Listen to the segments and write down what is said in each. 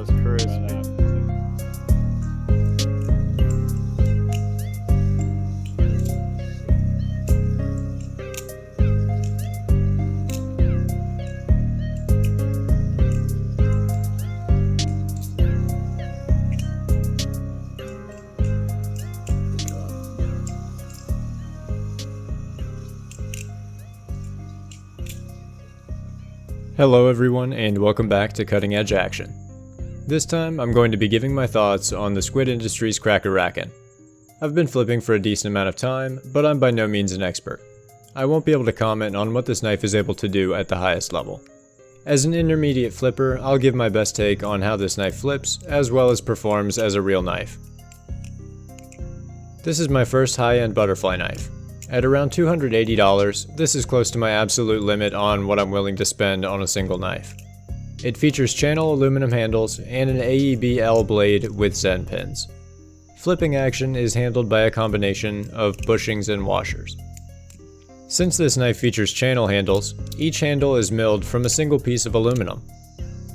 was crispy. Hello everyone and welcome back to Cutting Edge Action. This time I'm going to be giving my thoughts on the Squid Industries Krake Raken. I've been flipping for a decent amount of time, but I'm by no means an expert. I won't be able to comment on what this knife is able to do at the highest level. As an intermediate flipper, I'll give my best take on how this knife flips, as well as performs as a real knife. This is my first high-end butterfly knife. At around $280, this is close to my absolute limit on what I'm willing to spend on a single knife. It features channel aluminum handles and an AEB-L blade with Zen pins. Flipping action is handled by a combination of bushings and washers. Since this knife features channel handles, each handle is milled from a single piece of aluminum.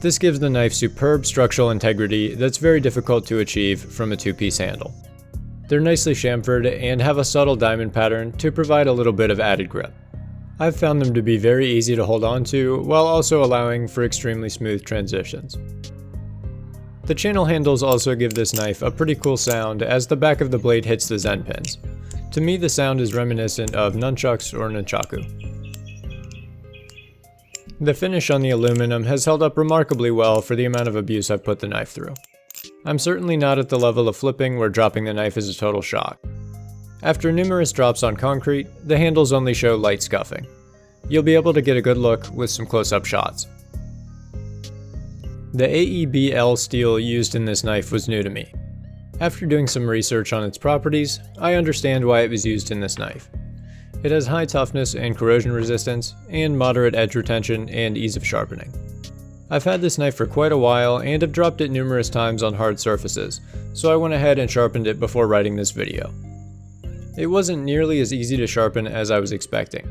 This gives the knife superb structural integrity that's very difficult to achieve from a two-piece handle. They're nicely chamfered and have a subtle diamond pattern to provide a little bit of added grip. I've found them to be very easy to hold on to while also allowing for extremely smooth transitions. The channel handles also give this knife a pretty cool sound as the back of the blade hits the Zen pins. To me, the sound is reminiscent of nunchucks or nunchaku. The finish on the aluminum has held up remarkably well for the amount of abuse I've put the knife through. I'm certainly not at the level of flipping where dropping the knife is a total shock. After numerous drops on concrete, the handles only show light scuffing. You'll be able to get a good look with some close-up shots. The AEB-L steel used in this knife was new to me. After doing some research on its properties, I understand why it was used in this knife. It has high toughness and corrosion resistance, and moderate edge retention and ease of sharpening. I've had this knife for quite a while and have dropped it numerous times on hard surfaces, so I went ahead and sharpened it before writing this video. It wasn't nearly as easy to sharpen as I was expecting.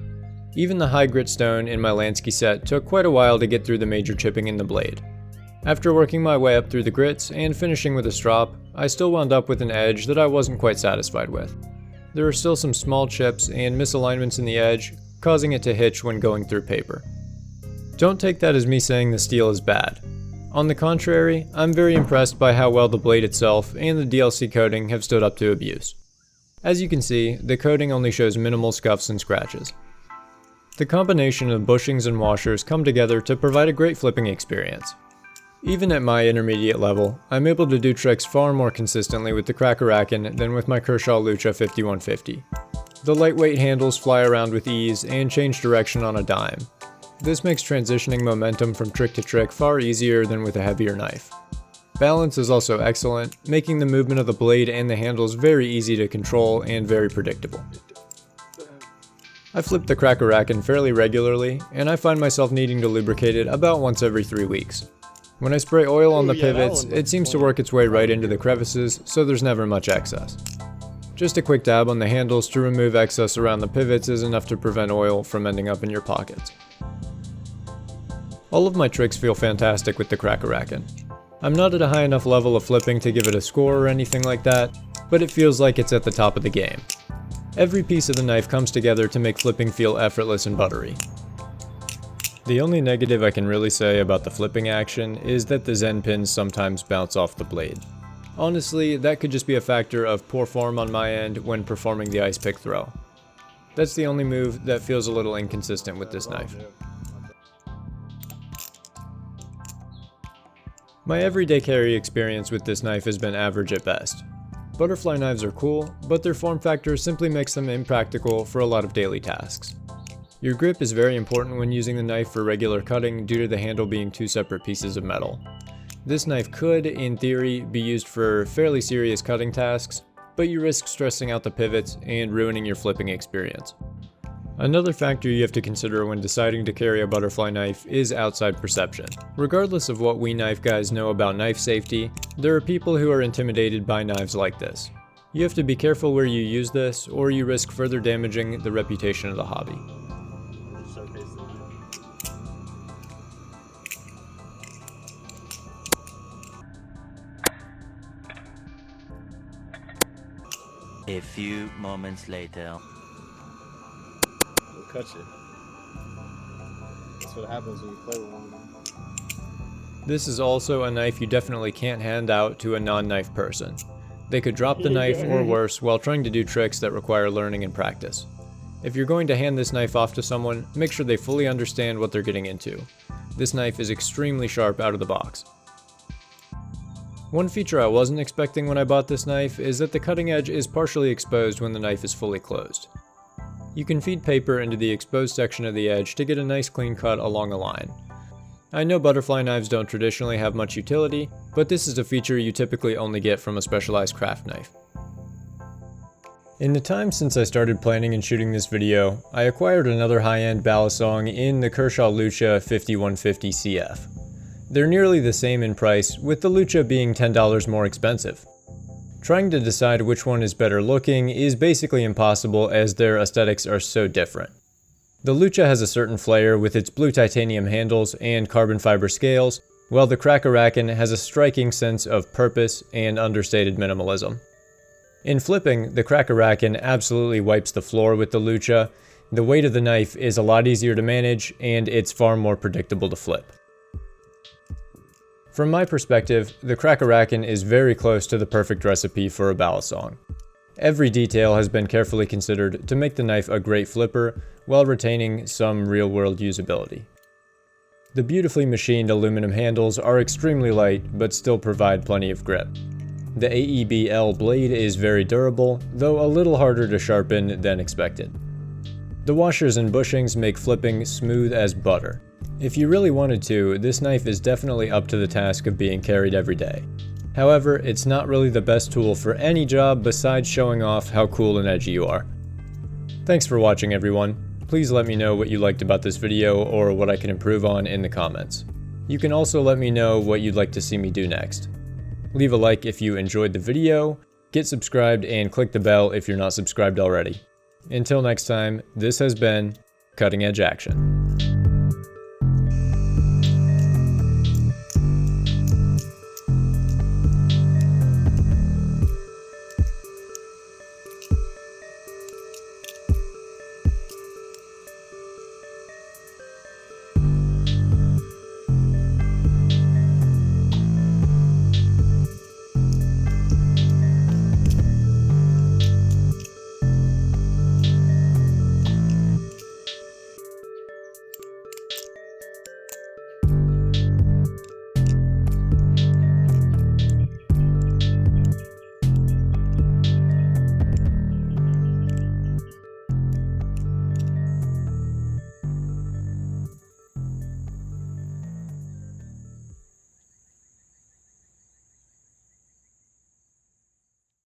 Even the high grit stone in my Lansky set took quite a while to get through the major chipping in the blade. After working my way up through the grits and finishing with a strop, I still wound up with an edge that I wasn't quite satisfied with. There were still some small chips and misalignments in the edge, causing it to hitch when going through paper. Don't take that as me saying the steel is bad. On the contrary, I'm very impressed by how well the blade itself and the DLC coating have stood up to abuse. As you can see, the coating only shows minimal scuffs and scratches. The combination of bushings and washers come together to provide a great flipping experience. Even at my intermediate level, I'm able to do tricks far more consistently with the Krake Raken than with my Kershaw Lucha 5150. The lightweight handles fly around with ease and change direction on a dime. This makes transitioning momentum from trick to trick far easier than with a heavier knife. Balance is also excellent, making the movement of the blade and the handles very easy to control and very predictable. I flip the Krake Raken fairly regularly, and I find myself needing to lubricate it about once every 3 weeks. When I spray oil on the pivots, it seems to work its way right into the crevices, so there's never much excess. Just a quick dab on the handles to remove excess around the pivots is enough to prevent oil from ending up in your pockets. All of my tricks feel fantastic with the Krake Raken. I'm not at a high enough level of flipping to give it a score or anything like that, but it feels like it's at the top of the game. Every piece of the knife comes together to make flipping feel effortless and buttery. The only negative I can really say about the flipping action is that the Zen pins sometimes bounce off the blade. Honestly, that could just be a factor of poor form on my end when performing the ice pick throw. That's the only move that feels a little inconsistent with this knife. My everyday carry experience with this knife has been average at best. Butterfly knives are cool, but their form factor simply makes them impractical for a lot of daily tasks. Your grip is very important when using the knife for regular cutting due to the handle being two separate pieces of metal. This knife could, in theory, be used for fairly serious cutting tasks, but you risk stressing out the pivots and ruining your flipping experience. Another factor you have to consider when deciding to carry a butterfly knife is outside perception. Regardless of what we knife guys know about knife safety, there are people who are intimidated by knives like this. You have to be careful where you use this, or you risk further damaging the reputation of the hobby. A few moments later. It'll cut you. That's what happens when you play with one. This is also a knife you definitely can't hand out to a non-knife person. They could drop the knife or worse while trying to do tricks that require learning and practice. If you're going to hand this knife off to someone, make sure they fully understand what they're getting into. This knife is extremely sharp out of the box. One feature I wasn't expecting when I bought this knife is that the cutting edge is partially exposed when the knife is fully closed. You can feed paper into the exposed section of the edge to get a nice clean cut along a line. I know butterfly knives don't traditionally have much utility, but this is a feature you typically only get from a specialized craft knife. In the time since I started planning and shooting this video, I acquired another high-end balisong in the Kershaw Lucha 5150 CF. They're nearly the same in price, with the Lucha being $10 more expensive. Trying to decide which one is better looking is basically impossible as their aesthetics are so different. The Lucha has a certain flair with its blue titanium handles and carbon fiber scales, while the Krake Raken has a striking sense of purpose and understated minimalism. In flipping, the Krake Raken absolutely wipes the floor with the Lucha. The weight of the knife is a lot easier to manage, and it's far more predictable to flip. From my perspective, the Krake Raken is very close to the perfect recipe for a balisong. Every detail has been carefully considered to make the knife a great flipper while retaining some real-world usability. The beautifully machined aluminum handles are extremely light but still provide plenty of grip. The AEB-L blade is very durable, though a little harder to sharpen than expected. The washers and bushings make flipping smooth as butter. If you really wanted to, this knife is definitely up to the task of being carried every day. However, it's not really the best tool for any job besides showing off how cool and edgy you are. Thanks for watching, everyone. Please let me know what you liked about this video or what I can improve on in the comments. You can also let me know what you'd like to see me do next. Leave a like if you enjoyed the video, get subscribed, and click the bell if you're not subscribed already. Until next time, this has been Cutting Edge Action.